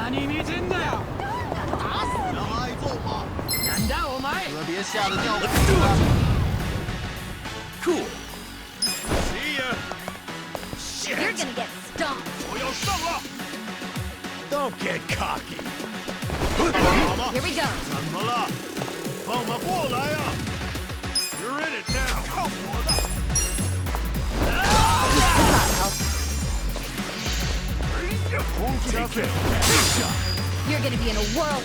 何見てんだよ。让爱揍吧。なんだお前。可别吓得尿裤 Cool. See ya. You're gonna get stomped. 我要上了。Don't get cocky. Here we go. 怎么了？放马过来呀 ！You're in it now. 看我的。 You're gonna be in a whirl.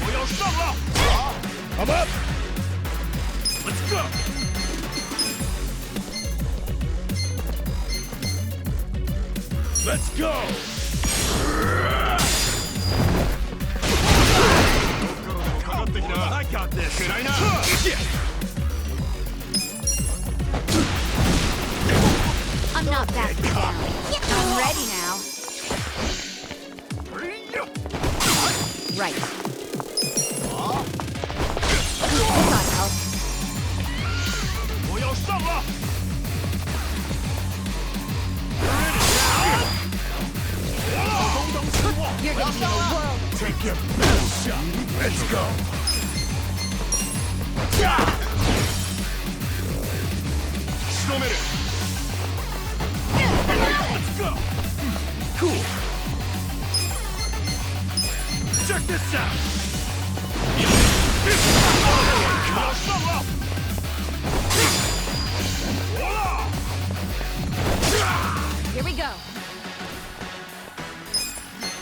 我要上了。I'm up. Let's go. Let's go. I got this. China. I'm not backing down. I'm ready now. Right. That'll help. 我要上了。 You're gonna be in a whirl. Take your best shot. Let's go. Let's go. Cool. Check this out. Here we go.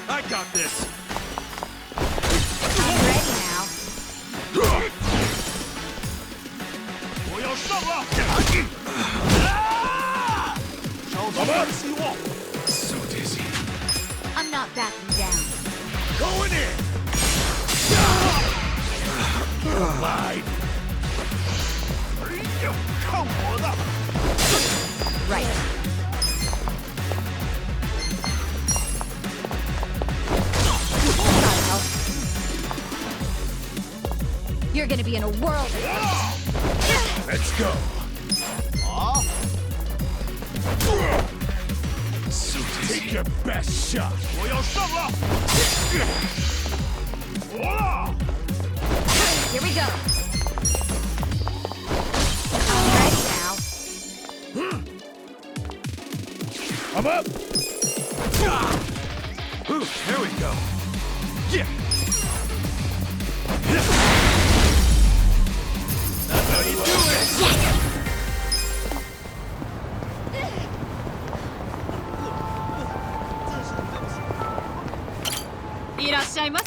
I got this. I'm ready now. 我要上了。找到了希望。 So dizzy. I'm not backing down. Going in. Lied. 看我的。 Right. That'll help. You're gonna be in a whirl. Let's go. 啊！ So dizzy. Take your best shot. 我要上了。Here we go. I'm ready now. I'm up. Here we go. Yeah. That's how you do it. いらっしゃいませ。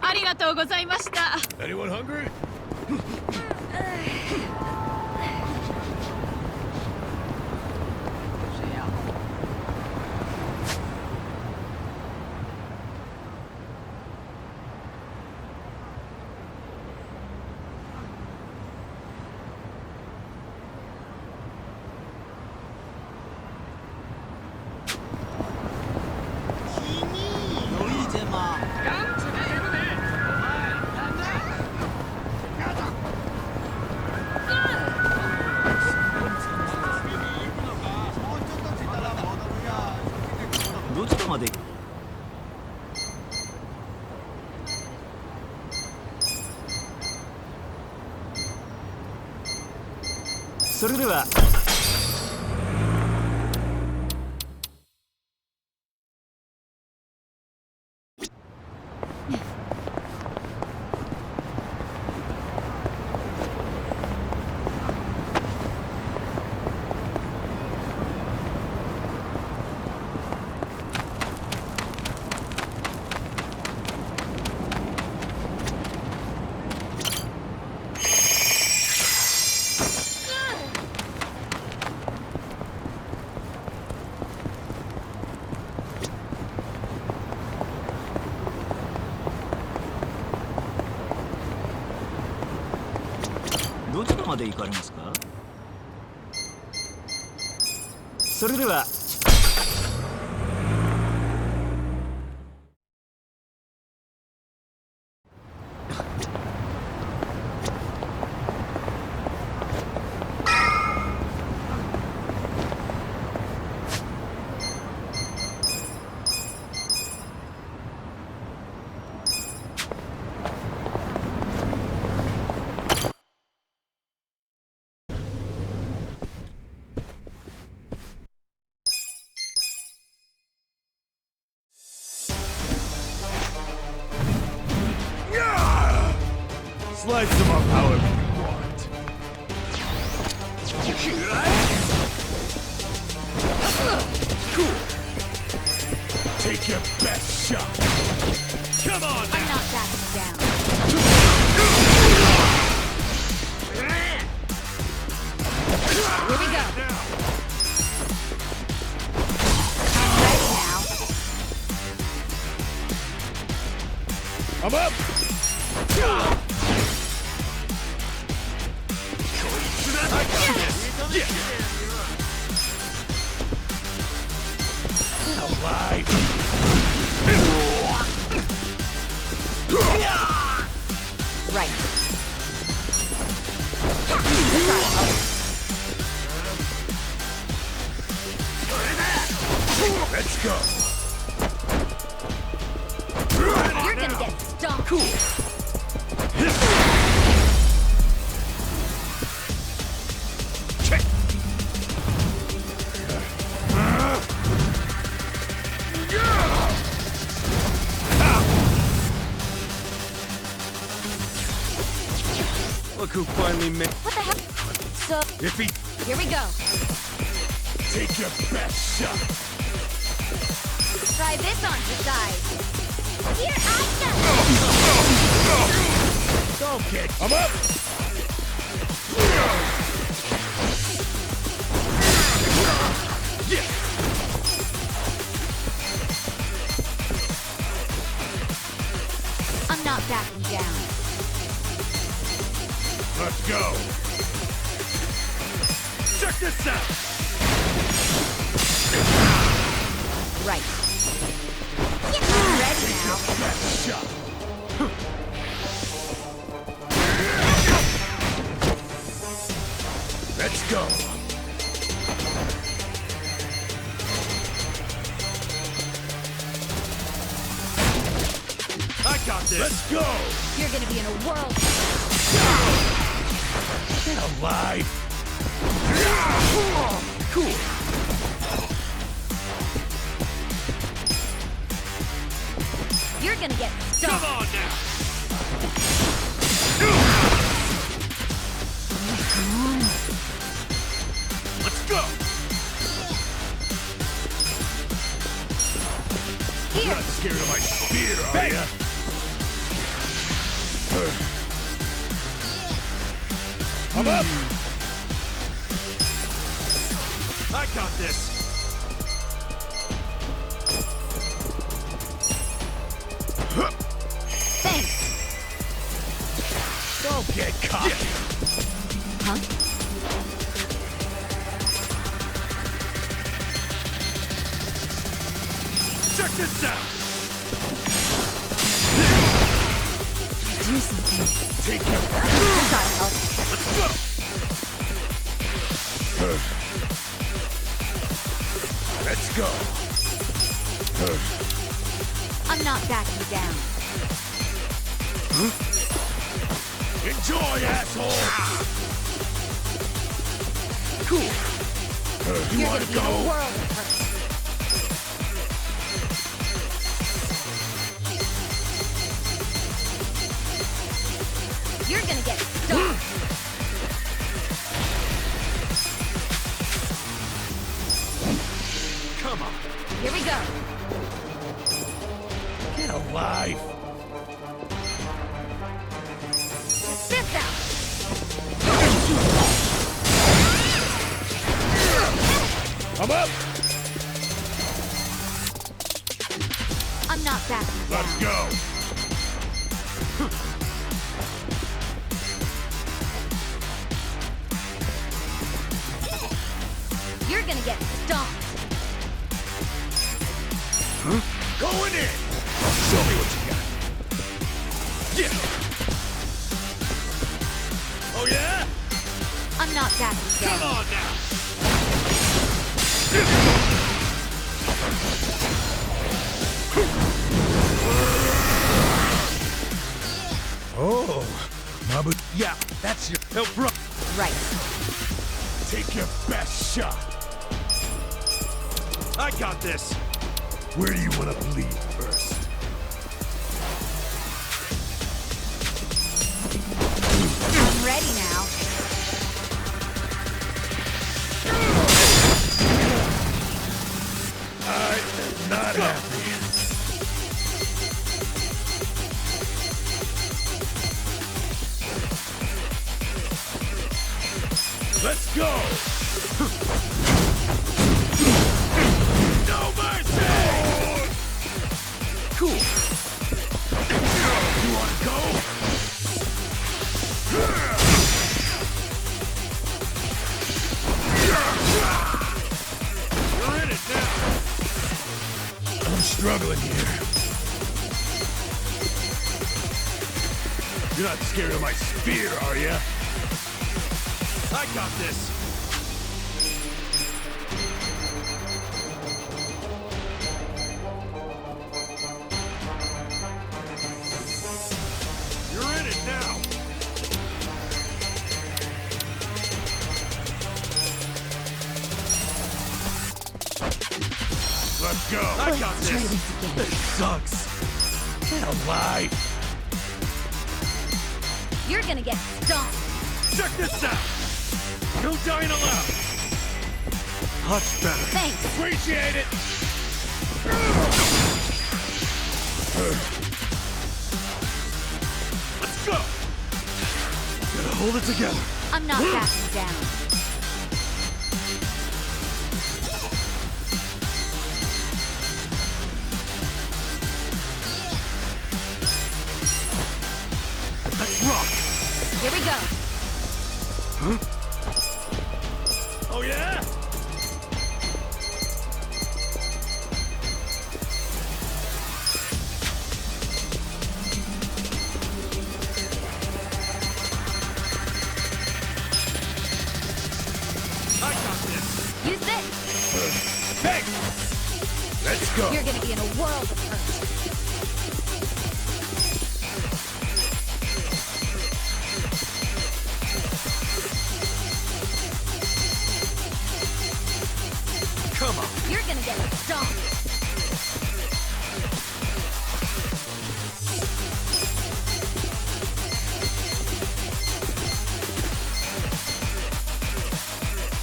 ありがとうございました。 Anyone hungry? 「それではどちらまで行かれますか？それではSlice them up however you want. Cool. Take your best shot. Come on I'm now. not backing down. Here we go. I'm ready now. I'm up. I got this. Yeah. Alive. Right. Let's go. You're gonna get stomped. Cool. Check. Look who finally made. What the heck? So, If he here we go. take your best shot. Try this on the side. Here I Don't get. I'm up. Yeah. go. I'm not backing down. Let's go. Check this out. Right. I'm ready now. Best shot. Let's go. I got this. Let's go. You're gonna be in a world. Alive. Cool. You're gonna get Come stomped. on now. Let's go. You're Here. not scared of my spear, are ya? I'm up. I got this. Thanks. Don't get caught. Huh? Check this out. Do something. Take your. Style. Let's go. Let's go. I'm not backing down. Enjoy, asshole. Cool. You You're wanna gonna be in a go? world of hurt. You're gonna get stuck. Come on. Here we go. Get alive. This out. I'm up. I'm not backing down. Let's go. You're gonna get stomped. Going in. Show me what you got. Yeah. Oh yeah? I'm not backing Come down. on now. Oh, Mabu. Yeah, that's your help, bro. Right. Take your best shot. I got this. Where do you want to bleed first? I'm ready now. I'm not happy. Let's go! No mercy! Cool. You wanna go? You're in it now. I'm struggling here. You're not scared of my spear, are you? I got this. You're in it now. Let's go. I got Let's try this. this again. This sucks. Get alive. You're gonna get stomped. Check this out. No dying allowed. Much better. Thanks. Appreciate it. Let's go. Gotta hold it together. I'm not backing down. Let's rock. Here we go. Oh yeah? I got this. Use this. Hey! Let's go. You're gonna be in a world of hurt. Come on. You're gonna get stomped.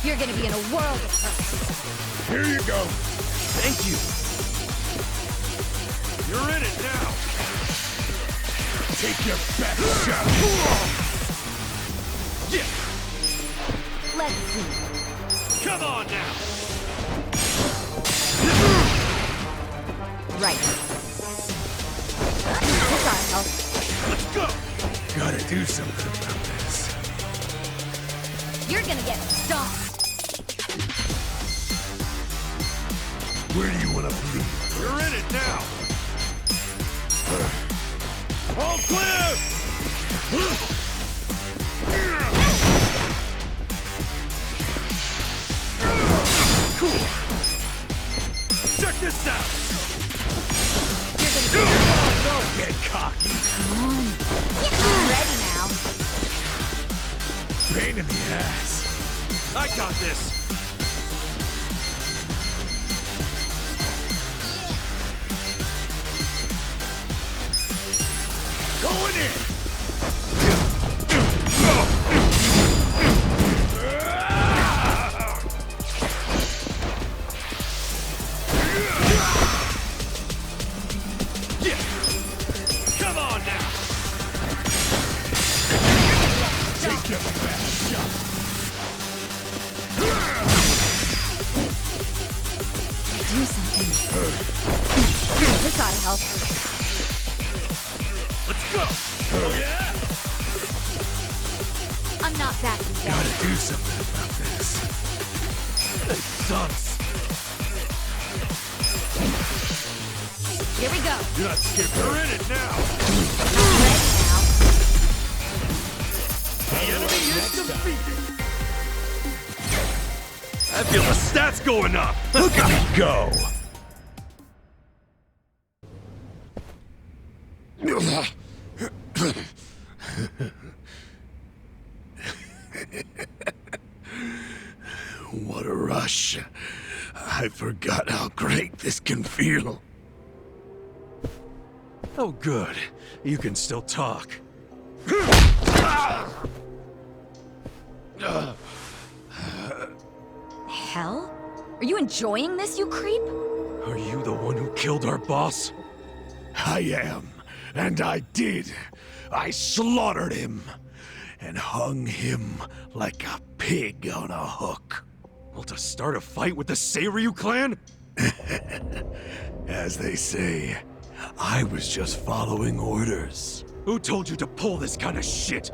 You're gonna be in a world of hurt. Here you go. Thank you. You're in it now. Take your best shot. Yeah. Let's see. Come on now. Right. This ought to help. Let's go. Gotta do something about this. You're gonna get stomped. Where do you want to bleed? You're in it now. All clear. Cool. Check this out. You're gonna Don't get cocky. I'm ready now. Pain in the ass. I got this! Going in! Come on now! Take your best shot! Do something. This ought to help. Let's go! Oh yeah? I'm not backing down. Gotta do something about this. This sucks. Here we go. You're not scared. We're in it now. I'm ready now. The enemy is defeated. I feel the stats going up. Look at me go. What a rush. I forgot how great this can feel. Oh, good. You can still talk. Hell? Are you enjoying this, you creep? Are you the one who killed our boss? I am, and I did. I slaughtered him and hung him like a pig on a hook. Well, to start a fight with the Seiryu clan? As they say, I was just following orders. Who told you to pull this kind of shit?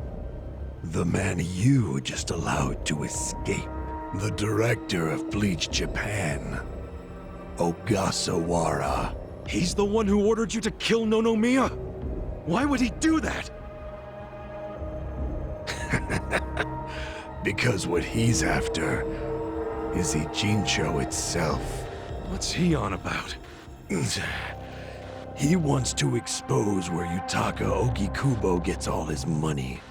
The man you just allowed to escape. The director of Bleach Japan, Ogasawara. He's the one who ordered you to kill Nonomiya? Why would he do that? Because what he's after is Ijincho itself. What's he on about? He wants to expose where Yutaka Ogikubo gets all his money.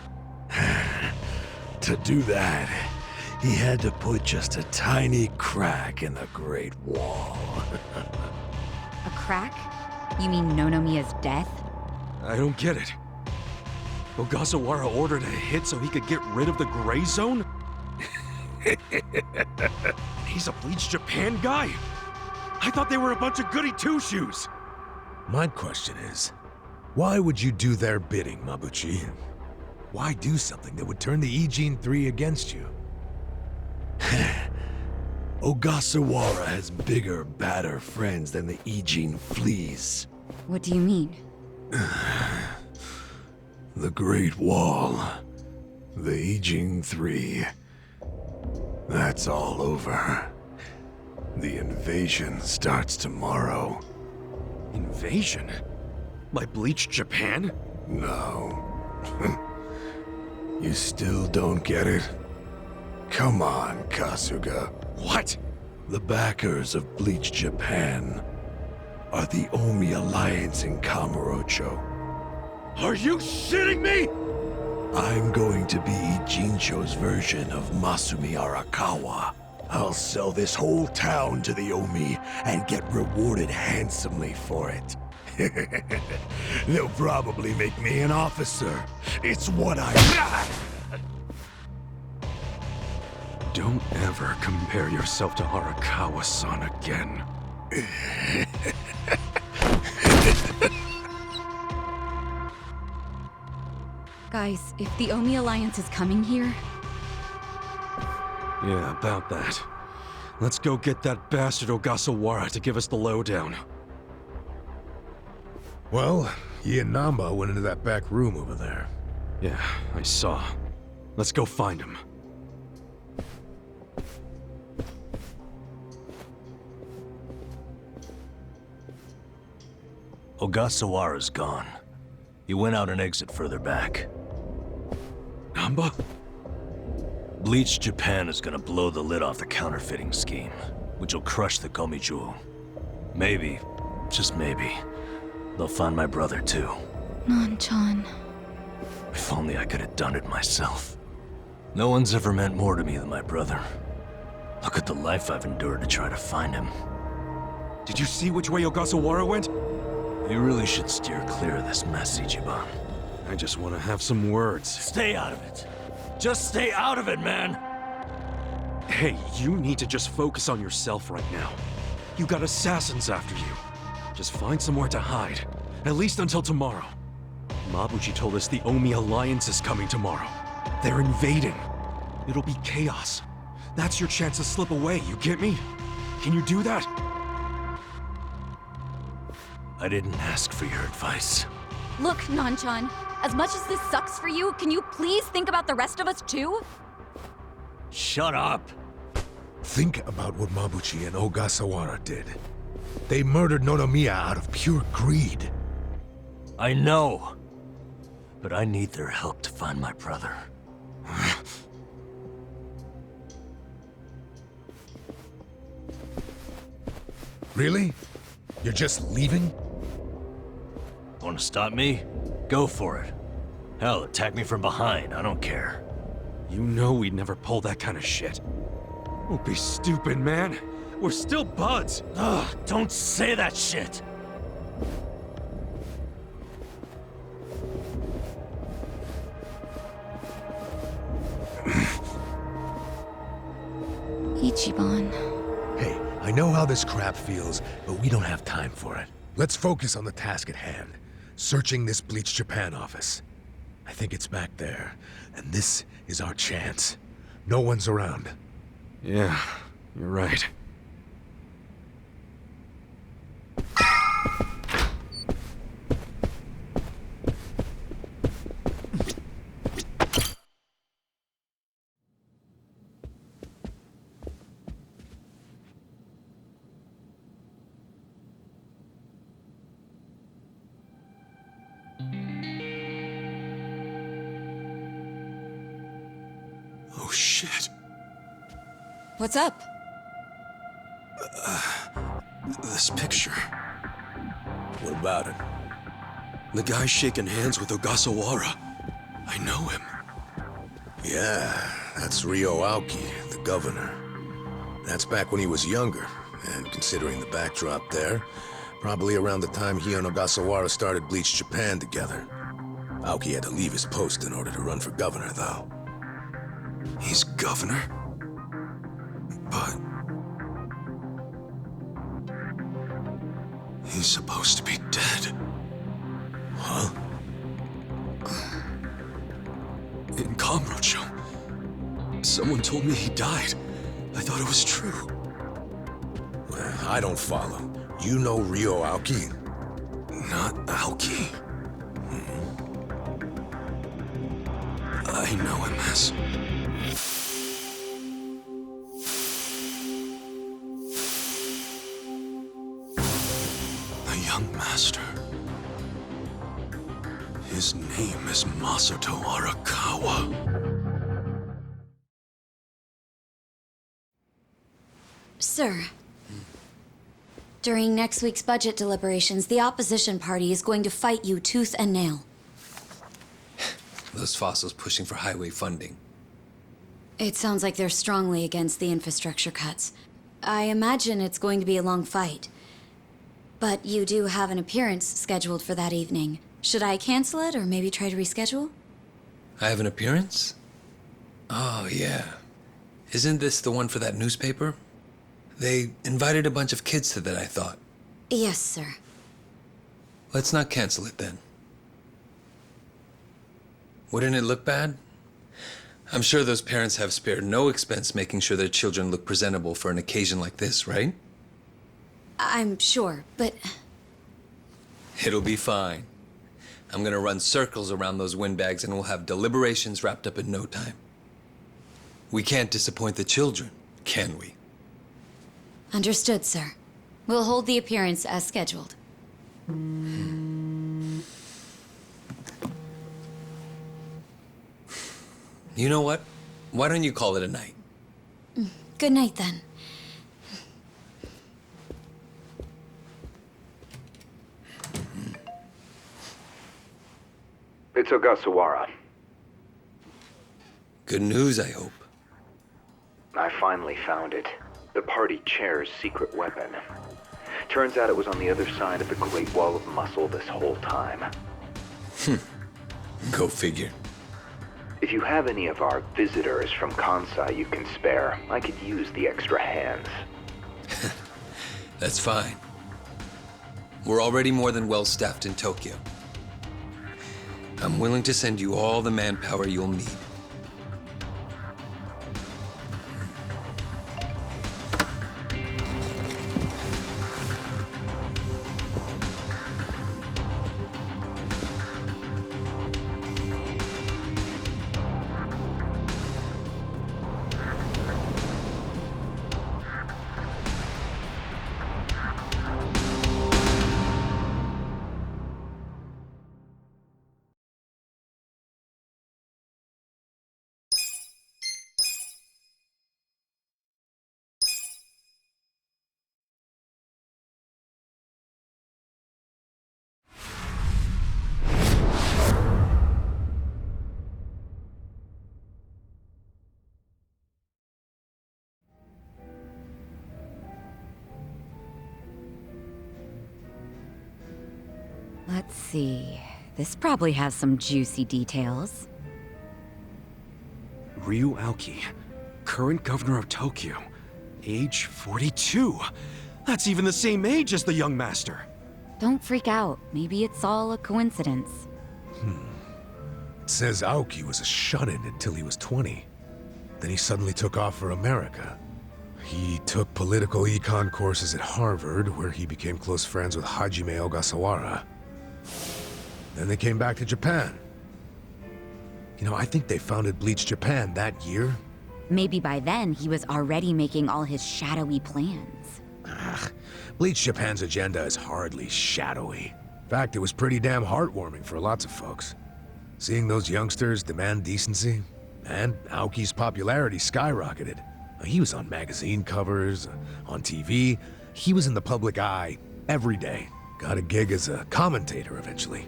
To do that, he had to put just a tiny crack in the Great Wall. A crack? You mean Nonomiya's death? I don't get it. Ogasawara ordered a hit so he could get rid of the Gray Zone? He's a Bleach Japan guy? I thought they were a bunch of goody two-shoes. My question is, why would you do their bidding, Mabuchi? Why do something that would turn the Ijin 3 against you? Ogasawara has bigger, badder friends than the Ijin fleas. What do you mean? The Great Wall. The Ijin 3. That's all over. The invasion starts tomorrow. Invasion? By Bleach Japan? No. You still don't get it? Come on, Kasuga. What? The backers of Bleach Japan are the Omi Alliance in Kamurocho. Are you shitting me? I'm going to be Ijincho's version of Masumi Arakawa. I'll sell this whole town to the Omi and get rewarded handsomely for it. They'll probably make me an officer. It's what I... Don't ever compare yourself to Arakawa-san again. Guys, if the Omi Alliance is coming here... Yeah, about that. Let's go get that bastard Ogasawara to give us the lowdown. Well, he and Namba went into that back room over there. Yeah, I saw. Let's go find him. Ogasawara's gone. He went out an exit further back. Namba? Bleach Japan is gonna blow the lid off the counterfeiting scheme, which will crush the Gomijuo. Maybe, just maybe, they'll find my brother too. Non-chan. If only I could have done it myself. No one's ever meant more to me than my brother. Look at the life I've endured to try to find him. Did you see which way Ogasawara went? You really should steer clear of this mess, Ichiban. I just want to have some words. Stay out of it. Just stay out of it, man! Hey, you need to just focus on yourself right now. You got assassins after you. Just find somewhere to hide. At least until tomorrow. Mabuchi told us the Omi Alliance is coming tomorrow. They're invading. It'll be chaos. That's your chance to slip away, you get me? Can you do that? I didn't ask for your advice. Look, Nanchan, as much as this sucks for you, can you please think about the rest of us too? Shut up! Think about what Mabuchi and Ogasawara did. They murdered Nonomiya out of pure greed. I know. But I need their help to find my brother. Really? You're just leaving? Want to stop me? Go for it. Hell, attack me from behind, I don't care. You know we'd never pull that kind of shit. Don't be stupid, man. We're still buds. Ugh, don't say that shit! Ichiban. Hey, I know how this crap feels, but we don't have time for it. Let's focus on the task at hand. Searching this Bleach Japan office. I think it's back there, and this is our chance. No one's around. Yeah, you're right. Oh shit. What's up? This picture. What about it? The guy shaking hands with Ogasawara. I know him. Yeah, that's Ryo Aoki, the governor. That's back when he was younger, and considering the backdrop there, probably around the time he and Ogasawara started Bleach Japan together. Aoki had to leave his post in order to run for governor, though. He's governor? But... he's supposed to be dead. Huh? In Kamurocho, someone told me he died. I thought it was true. Well, I don't follow. You know Ryo Aoki? Not Aoki. I know him as... the young master. His name is Masato Arakawa. Sir. During next week's budget deliberations, the opposition party is going to fight you tooth and nail. Those fossils pushing for highway funding. It sounds like they're strongly against the infrastructure cuts. I imagine it's going to be a long fight. But you do have an appearance scheduled for that evening. Should I cancel it or maybe try to reschedule? I have an appearance? Oh, yeah. Isn't this the one for that newspaper? They invited a bunch of kids to that, I thought. Yes, sir. Let's not cancel it then. Wouldn't it look bad? I'm sure those parents have spared no expense making sure their children look presentable for an occasion like this, right? I'm sure, but... It'll be fine. I'm gonna run circles around those windbags and we'll have deliberations wrapped up in no time. We can't disappoint the children, can we? Understood, sir. We'll hold the appearance as scheduled. You know what? Why don't you call it a night? Good night, then. It's Ogasawara. Good news, I hope. I finally found it. The party chair's secret weapon. Turns out it was on the other side of the Great Wall of Muscle this whole time. Go figure. If you have any of our visitors from Kansai you can spare, I could use the extra hands. That's fine. We're already more than well-staffed in Tokyo. I'm willing to send you all the manpower you'll need. Let's see. This probably has some juicy details. Ryu Aoki, current governor of Tokyo, age 42. That's even the same age as the young master. Don't freak out. Maybe it's all a coincidence. It says Aoki was a shut-in until he was 20. Then he suddenly took off for America. He took political econ courses at Harvard, where he became close friends with Hajime Ogasawara. Then they came back to Japan. You know, I think they founded Bleach Japan that year. Maybe by then he was already making all his shadowy plans. Bleach Japan's agenda is hardly shadowy. In fact, it was pretty damn heartwarming for lots of folks. Seeing those youngsters demand decency, and Aoki's popularity skyrocketed. He was on magazine covers, on TV. He was in the public eye every day. Got a gig as a commentator eventually.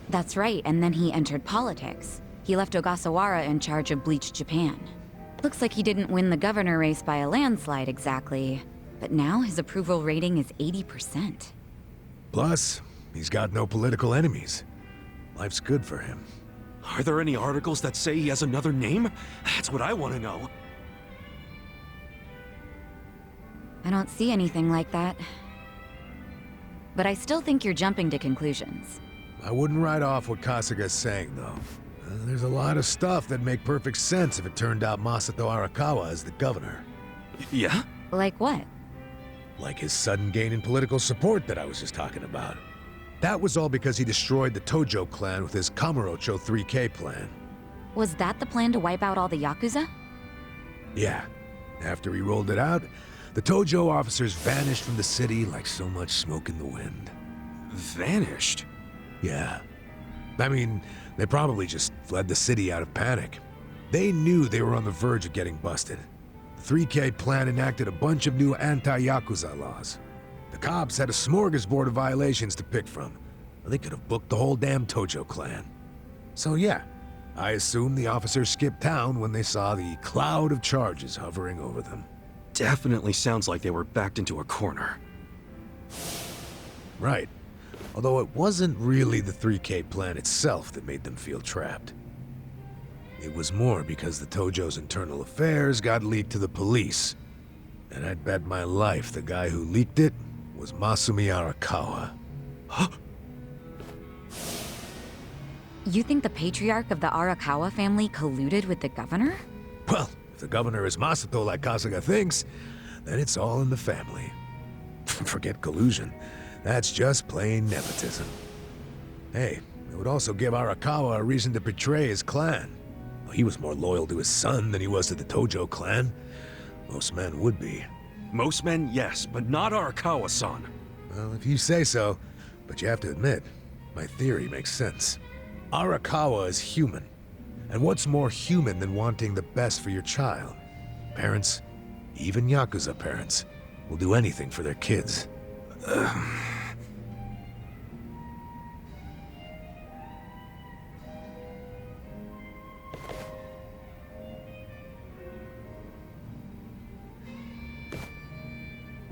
That's right, and then he entered politics. He left Ogasawara in charge of Bleach Japan. Looks like he didn't win the governor race by a landslide exactly, but now his approval rating is 80%. Plus, he's got no political enemies. Life's good for him. Are there any articles that say he has another name? That's what I want to know. I don't see anything like that. But I still think you're jumping to conclusions. I wouldn't write off what Kasuga's saying, though. There's a lot of stuff that'd make perfect sense if it turned out Masato Arakawa is the governor. Yeah? Like what? Like his sudden gain in political support that I was just talking about. That was all because he destroyed the Tojo clan with his Kamurocho 3K plan. Was that the plan to wipe out all the Yakuza? Yeah. After he rolled it out, the Tojo officers vanished from the city like so much smoke in the wind. Vanished? Yeah. I mean, they probably just fled the city out of panic. They knew they were on the verge of getting busted. The 3K plan enacted a bunch of new anti-Yakuza laws. The cops had a smorgasbord of violations to pick from. They could have booked the whole damn Tojo clan. So yeah, I assume the officers skipped town when they saw the cloud of charges hovering over them. Definitely sounds like they were backed into a corner. Right. Although it wasn't really the 3K plan itself that made them feel trapped. It was more because the Tojo's internal affairs got leaked to the police. And I'd bet my life the guy who leaked it was Masumi Arakawa. Huh? You think the patriarch of the Arakawa family colluded with the governor? Well, if the governor is Masato like Kasuga thinks, then it's all in the family. Forget collusion. That's just plain nepotism. Hey, it would also give Arakawa a reason to betray his clan. Well, he was more loyal to his son than he was to the Tojo clan. Most men would be. Most men, yes, but not Arakawa-san. Well, if you say so, but you have to admit, my theory makes sense. Arakawa is human. And what's more human than wanting the best for your child? Parents, even Yakuza parents, will do anything for their kids.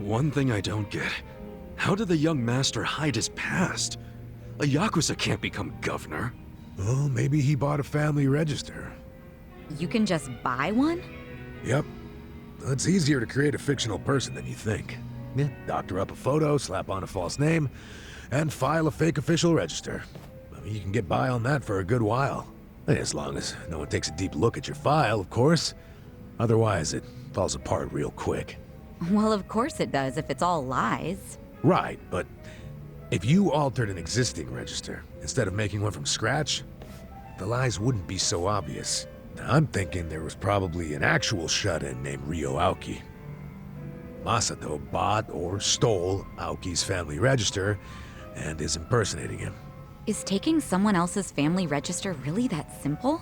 One thing I don't get. How did the young master hide his past? A Yakuza can't become governor. Well, maybe he bought a family register. You can just buy one? Yep. It's easier to create a fictional person than you think. Yeah, doctor up a photo, slap on a false name, and file a fake official register. I mean, you can get by on that for a good while. As long as no one takes a deep look at your file, of course. Otherwise, it falls apart real quick. Well, of course it does if it's all lies. Right, but if you altered an existing register instead of making one from scratch, the lies wouldn't be so obvious. I'm thinking there was probably an actual shut-in named Ryo Aoki. Masato bought or stole Aoki's family register and is impersonating him. Is taking someone else's family register really that simple?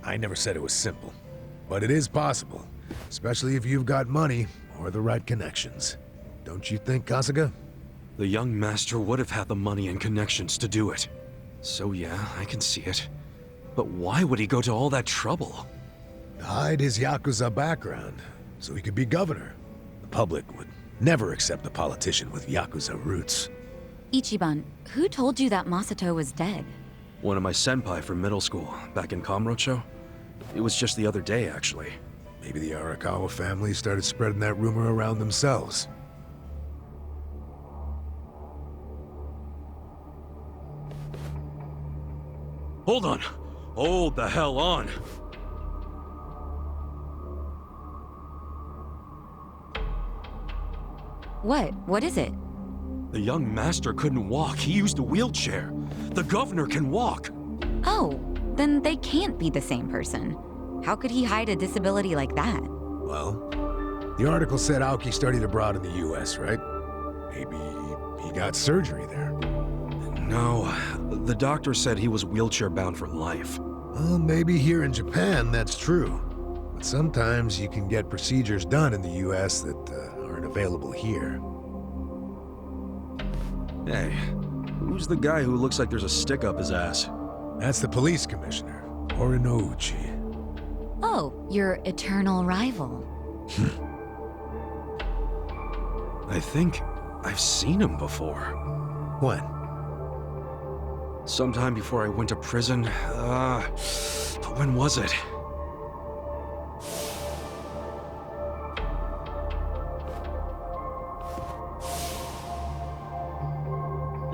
I never said it was simple, but it is possible, especially if you've got money or the right connections. Don't you think, Kasuga? The young master would have had the money and connections to do it. So yeah, I can see it. But why would he go to all that trouble? To hide his Yakuza background, so he could be governor. The public would never accept a politician with Yakuza roots. Ichiban, who told you that Masato was dead? One of my senpai from middle school, back in Kamurocho. It was just the other day, actually. Maybe the Arakawa family started spreading that rumor around themselves. Hold on! Hold the hell on! What? What is it? The young master couldn't walk. He used a wheelchair. The governor can walk. Oh, then they can't be the same person. How could he hide a disability like that? Well, the article said Aoki studied abroad in the US, right? Maybe he got surgery there. No, the doctor said he was wheelchair-bound for life. Well, maybe here in Japan that's true. But sometimes you can get procedures done in the US that aren't available here. Hey, who's the guy who looks like there's a stick up his ass? That's the police commissioner, Horinouchi. Oh, your eternal rival. I think I've seen him before. When? Sometime before I went to prison. But when was it?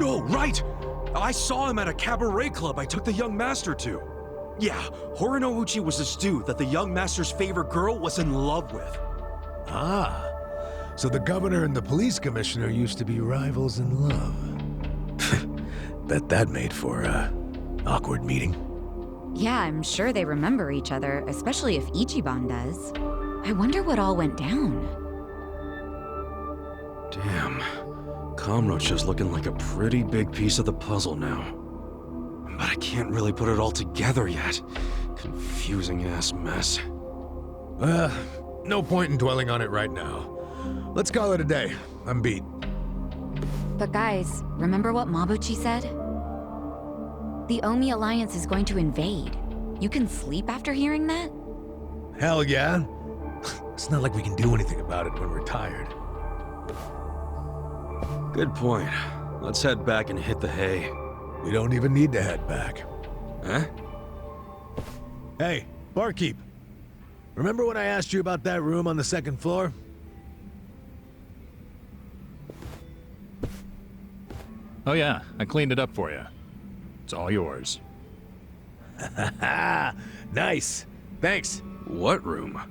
Oh, right! I saw him at a cabaret club I took the young master to. Yeah, Horinouchi was this dude that the young master's favorite girl was in love with. Ah, so the governor and the police commissioner used to be rivals in love. Bet that made for an awkward meeting. Yeah, I'm sure they remember each other, especially if Ichiban does. I wonder what all went down. Damn. Kamurocho's looking like a pretty big piece of the puzzle now. But I can't really put it all together yet. Confusing-ass mess. No point in dwelling on it right now. Let's call it a day. I'm beat. But guys, remember what Mabuchi said? The Omi Alliance is going to invade. You can sleep after hearing that? Hell yeah. It's not like we can do anything about it when we're tired. Good point. Let's head back and hit the hay. We don't even need to head back. Huh? Hey, barkeep. Remember when I asked you about that room on the second floor? Oh yeah, I cleaned it up for you. It's all yours. Nice. Thanks. What room?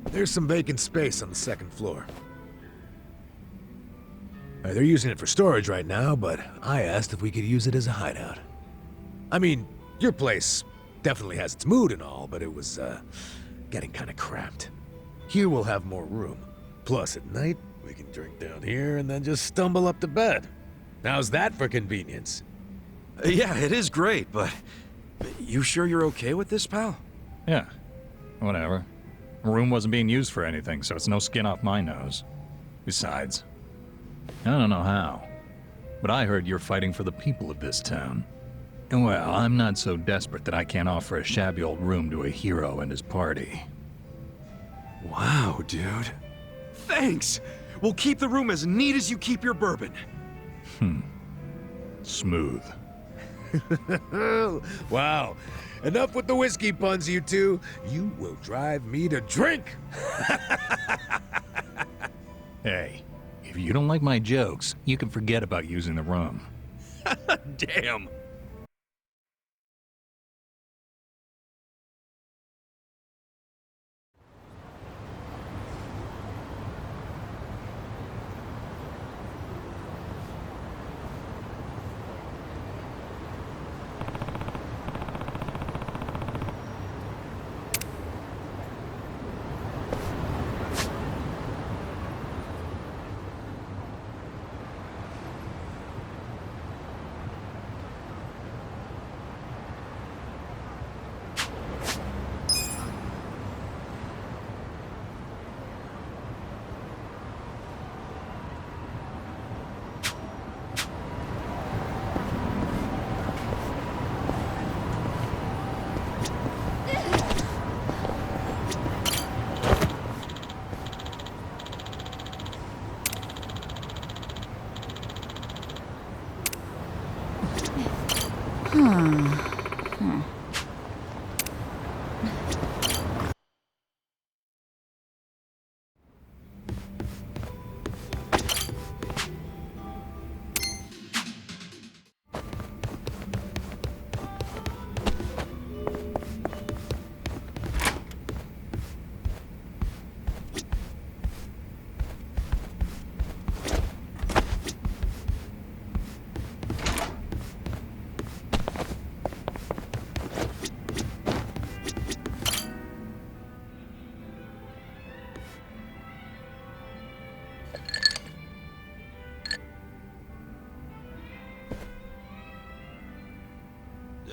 There's some vacant space on the second floor. They're using it for storage right now, but I asked if we could use it as a hideout. I mean, your place definitely has its mood and all, but it was, getting kinda cramped. Here we'll have more room. Plus, at night, we can drink down here and then just stumble up to bed. How's that for convenience? Yeah, it is great, but... You sure you're okay with this, pal? Yeah, whatever. The room wasn't being used for anything, so it's no skin off my nose. Besides, I don't know how, but I heard you're fighting for the people of this town. And well, I'm not so desperate that I can't offer a shabby old room to a hero and his party. Wow, dude. Thanks! We'll keep the room as neat as you keep your bourbon. Smooth. Wow. Enough with the whiskey puns, you two. You will drive me to drink. Hey, if you don't like my jokes, you can forget about using the room. Damn.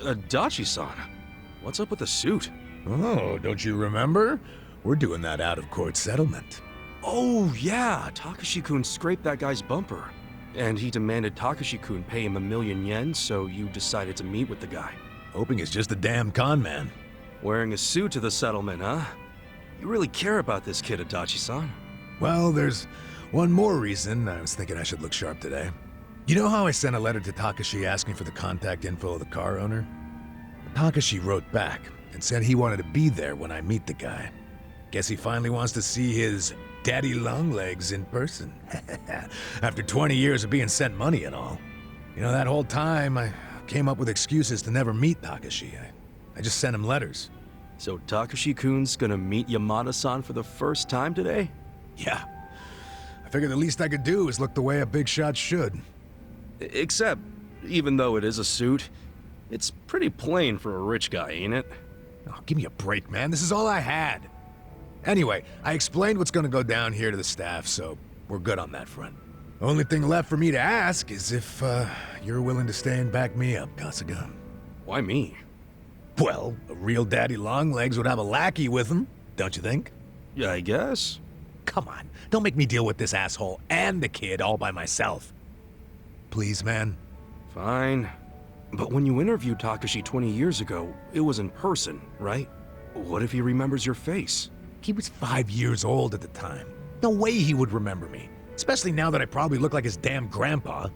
Adachi-san, what's up with the suit? Oh, don't you remember? We're doing that out-of-court settlement. Oh, yeah, Takashi-kun scraped that guy's bumper. And he demanded Takashi-kun pay him 1,000,000 yen, so you decided to meet with the guy. Hoping it's just a damn con man. Wearing a suit to the settlement, huh? You really care about this kid, Adachi-san. Well, there's one more reason I was thinking I should look sharp today. You know how I sent a letter to Takashi asking for the contact info of the car owner? Takashi wrote back and said he wanted to be there when I meet the guy. Guess he finally wants to see his daddy longlegs in person. After 20 years of being sent money and all. You know, that whole time I came up with excuses to never meet Takashi. I just sent him letters. So Takashi-kun's gonna meet Yamada-san for the first time today? Yeah. I figured the least I could do is look the way a big shot should. Except, even though it is a suit, it's pretty plain for a rich guy, ain't it? Oh, give me a break, man. This is all I had. Anyway, I explained what's gonna go down here to the staff, so we're good on that front. Only thing left for me to ask is if, you're willing to stay and back me up, Kasuga. Why me? Well, a real daddy longlegs would have a lackey with him, don't you think? Yeah, I guess. Come on, don't make me deal with this asshole and the kid all by myself. Please, man. Fine. But when you interviewed Takashi 20 years ago, it was in person, right? What if he remembers your face? He was 5 years old at the time. No way he would remember me. Especially now that I probably look like his damn grandpa.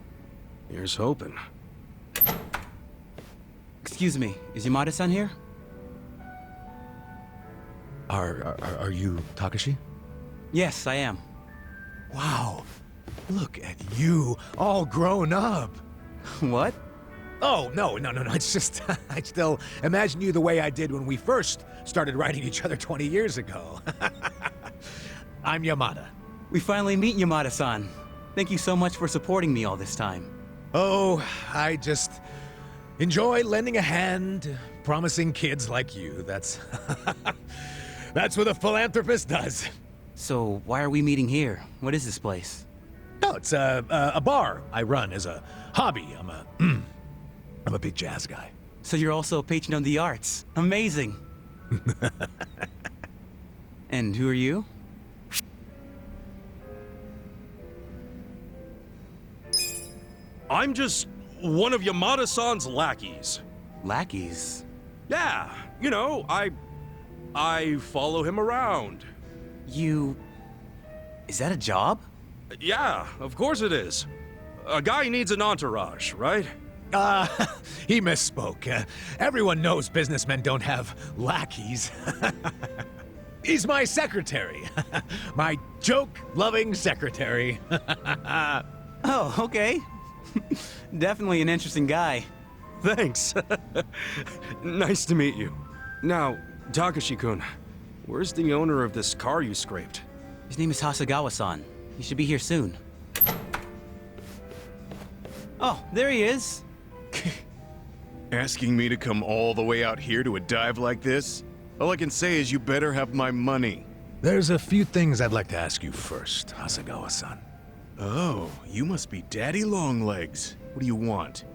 Here's hoping. Excuse me, is Yamada-san here? Are you Takashi? Yes, I am. Wow. Look at you, all grown up. What? Oh, no. It's just, I still imagine you the way I did when we first started writing each other 20 years ago. I'm Yamada. We finally meet Yamada-san. Thank you so much for supporting me all this time. Oh, I just enjoy lending a hand to promising kids like you. That's what a philanthropist does. So, why are we meeting here? What is this place? Oh, it's a bar I run as a hobby. I'm a big jazz guy. So you're also a patron of the arts. Amazing. And who are you? I'm just one of Yamada-san's lackeys. Lackeys? Yeah, you know, I follow him around. You... Is that a job? Yeah, of course it is. A guy needs an entourage, right? He misspoke. Everyone knows businessmen don't have lackeys. He's my secretary. My joke-loving secretary. Oh, okay. Definitely an interesting guy. Thanks. Nice to meet you. Now, Takashi-kun, where's the owner of this car you scraped? His name is Hasegawa-san. He should be here soon. Oh, there he is. Asking me to come all the way out here to a dive like this? All I can say is you better have my money. There's a few things I'd like to ask you first, Hasegawa-san. Oh, you must be Daddy Longlegs. What do you want?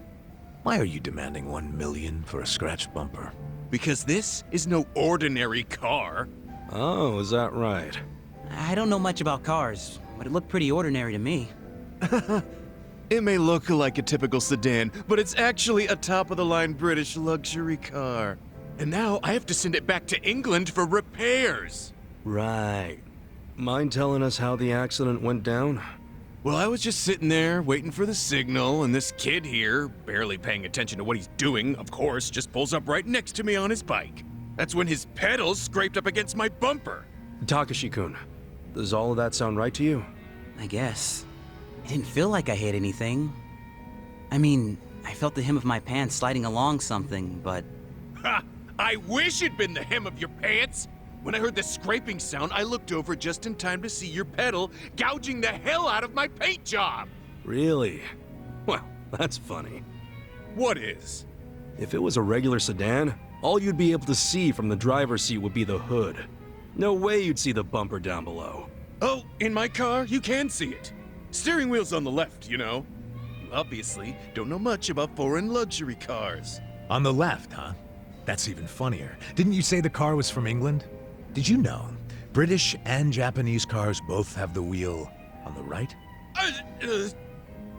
Why are you demanding 1 million for a scratch bumper? Because this is no ordinary car. Oh, is that right? I don't know much about cars, but it looked pretty ordinary to me. It may look like a typical sedan, but it's actually a top-of-the-line British luxury car. And now I have to send it back to England for repairs. Right. Mind telling us how the accident went down? Well, I was just sitting there, waiting for the signal, and this kid here, barely paying attention to what he's doing, of course, just pulls up right next to me on his bike. That's when his pedals scraped up against my bumper. Takashi-kun, does all of that sound right to you? I guess. It didn't feel like I hit anything. I mean, I felt the hem of my pants sliding along something, but... Ha! I wish it'd been the hem of your pants! When I heard the scraping sound, I looked over just in time to see your pedal gouging the hell out of my paint job! Really? Well, that's funny. What is? If it was a regular sedan, all you'd be able to see from the driver's seat would be the hood. No way you'd see the bumper down below. Oh, in my car, you can see it. Steering wheel's on the left, you know. You obviously don't know much about foreign luxury cars. On the left, huh? That's even funnier. Didn't you say the car was from England? Did you know British and Japanese cars both have the wheel on the right?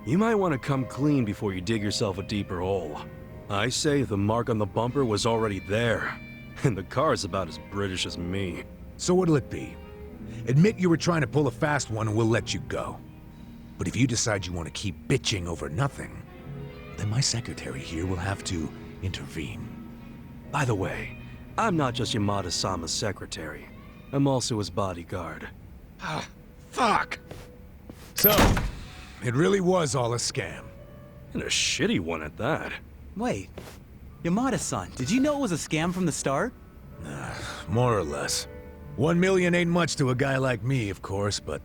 You might want to come clean before you dig yourself a deeper hole. I say the mark on the bumper was already there, and the car's about as British as me. So what'll it be? Admit you were trying to pull a fast one and we'll let you go. But if you decide you want to keep bitching over nothing, then my secretary here will have to intervene. By the way, I'm not just Yamada-sama's secretary. I'm also his bodyguard. Ah, fuck! So, it really was all a scam. And a shitty one at that. Wait, Yamada-san, did you know it was a scam from the start? More or less. 1 million ain't much to a guy like me, of course, but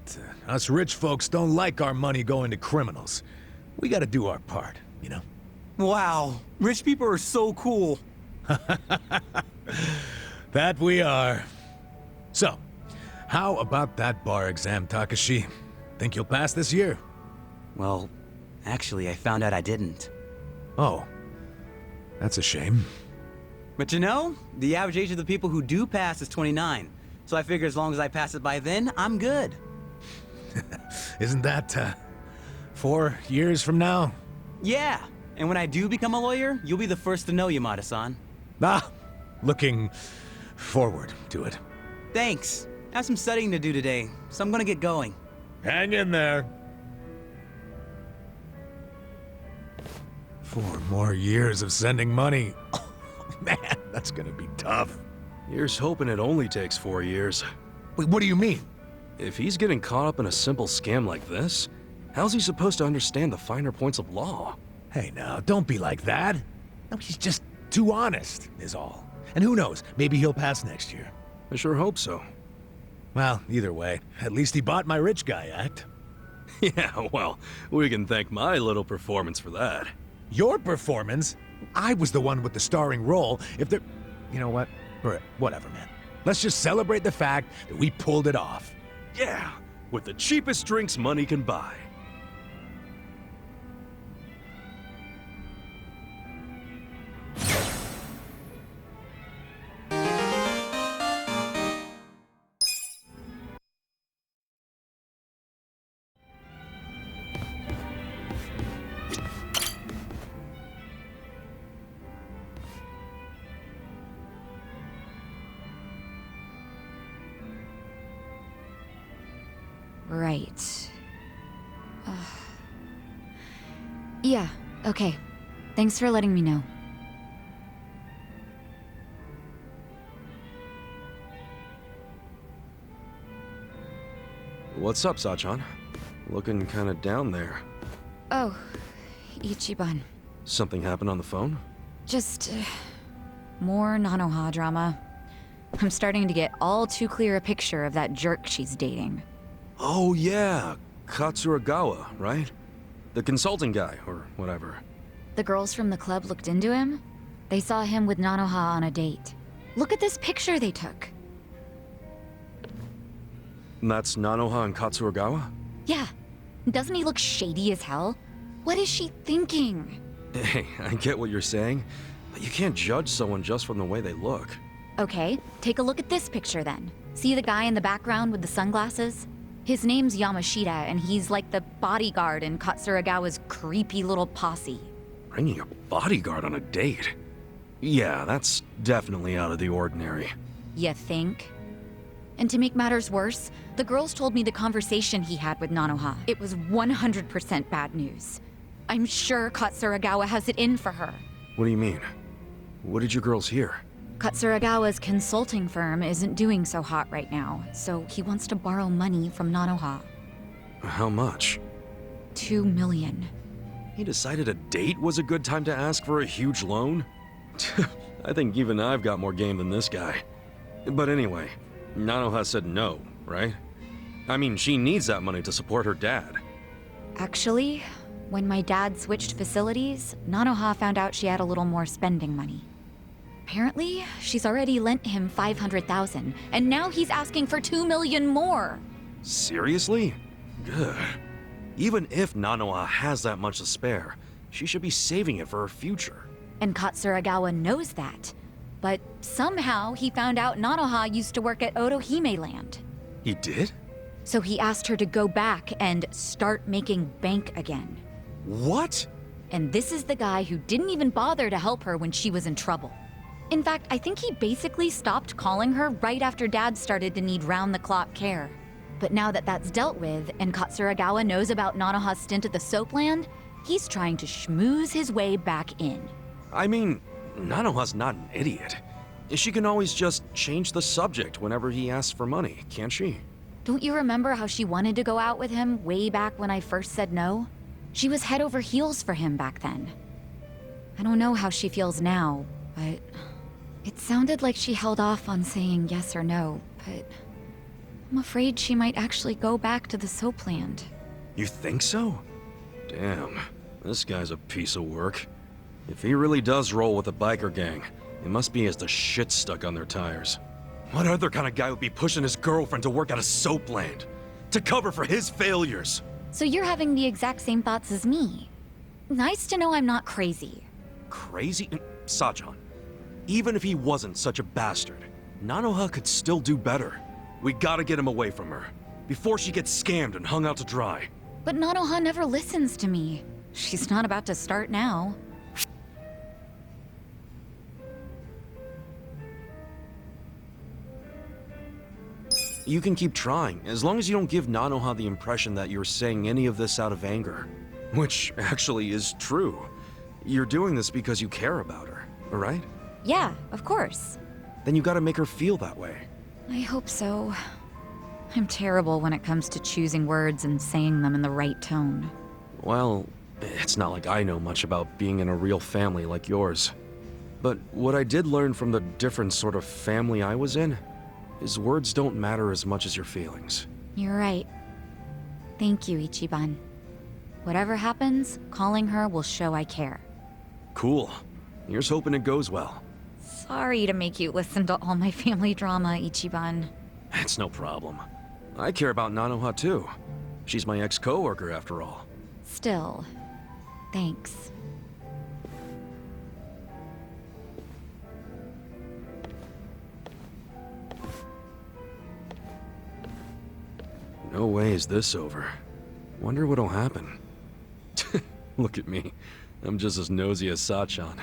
us rich folks don't like our money going to criminals. We gotta do our part, you know? Wow, rich people are so cool. That we are. So, how about that bar exam, Takashi? Think you'll pass this year? Well, actually, I found out I didn't. Oh, that's a shame. But you know, the average age of the people who do pass is 29. So I figure as long as I pass it by then, I'm good. Isn't that, 4 years from now? Yeah, and when I do become a lawyer, you'll be the first to know, Yamada-san. Ah, looking forward to it. Thanks. I have some studying to do today, so I'm gonna get going. Hang in there. 4 more years of sending money. Oh, man, that's gonna be tough. Here's hoping it only takes 4 years. Wait, what do you mean? If he's getting caught up in a simple scam like this, how's he supposed to understand the finer points of law? Hey now, don't be like that. No, he's just too honest, is all. And who knows, maybe he'll pass next year. I sure hope so. Well, either way, at least he bought my rich guy act. Yeah, well, we can thank my little performance for that. Your performance? I was the one with the starring role. If there... You know what? Whatever, man. Let's just celebrate the fact that we pulled it off. Yeah, with the cheapest drinks money can buy. Right. Yeah, okay. Thanks for letting me know. What's up, Sachan? Looking kinda down there. Oh, Ichiban. Something happened on the phone? Just more Nanoha drama. I'm starting to get all too clear a picture of that jerk she's dating. Oh yeah, Katsuragawa, right? The consulting guy, or whatever. The girls from the club looked into him. They saw him with Nanoha on a date. Look at this picture they took. That's Nanoha and Katsuragawa? Yeah. Doesn't he look shady as hell? What is she thinking? Hey, I get what you're saying, but you can't judge someone just from the way they look. Okay, take a look at this picture then. See the guy in the background with the sunglasses? His name's Yamashita, and he's like the bodyguard in Katsuragawa's creepy little posse. Bringing a bodyguard on a date? Yeah, that's definitely out of the ordinary. You think? And to make matters worse, the girls told me the conversation he had with Nanoha. It was 100% bad news. I'm sure Katsuragawa has it in for her. What do you mean? What did you girls hear? Katsuragawa's consulting firm isn't doing so hot right now, so he wants to borrow money from Nanoha. How much? 2 million. He decided a date was a good time to ask for a huge loan? I think even I've got more game than this guy. But anyway, Nanoha said no, right? I mean, she needs that money to support her dad. Actually, when my dad switched facilities, Nanoha found out she had a little more spending money. Apparently, she's already lent him 500,000, and now he's asking for 2 million more. Seriously? Good. Even if Nanoha has that much to spare, she should be saving it for her future. And Katsuragawa knows that. But somehow he found out Nanoha used to work at Otohime Land. He did? So he asked her to go back and start making bank again. What? And this is the guy who didn't even bother to help her when she was in trouble. In fact, I think he basically stopped calling her right after Dad started to need round-the-clock care. But now that that's dealt with, and Katsuragawa knows about Nanoha's stint at the Soapland, he's trying to schmooze his way back in. I mean, Nanoha's not an idiot. She can always just change the subject whenever he asks for money, can't she? Don't you remember how she wanted to go out with him way back when I first said no? She was head over heels for him back then. I don't know how she feels now, but it sounded like she held off on saying yes or no, but I'm afraid she might actually go back to the Soapland. You think so? Damn, this guy's a piece of work. If he really does roll with a biker gang, it must be he has the shit stuck on their tires. What other kind of guy would be pushing his girlfriend to work at a Soapland? To cover for his failures? So you're having the exact same thoughts as me. Nice to know I'm not crazy. Crazy? Sachan, even if he wasn't such a bastard, Nanoha could still do better. We gotta get him away from her, before she gets scammed and hung out to dry. But Nanoha never listens to me. She's not about to start now. You can keep trying, as long as you don't give Nanoha the impression that you're saying any of this out of anger. Which actually is true. You're doing this because you care about her, right? Yeah, of course. Then you gotta make her feel that way. I hope so. I'm terrible when it comes to choosing words and saying them in the right tone. Well, it's not like I know much about being in a real family like yours. But what I did learn from the different sort of family I was in is words don't matter as much as your feelings. You're right. Thank you, Ichiban. Whatever happens, calling her will show I care. Cool. Here's hoping it goes well. Sorry to make you listen to all my family drama, Ichiban. It's no problem. I care about Nanoha too. She's my ex-coworker after all. Still, thanks. No way is this over. Wonder what'll happen. Look at me. I'm just as nosy as Sachan.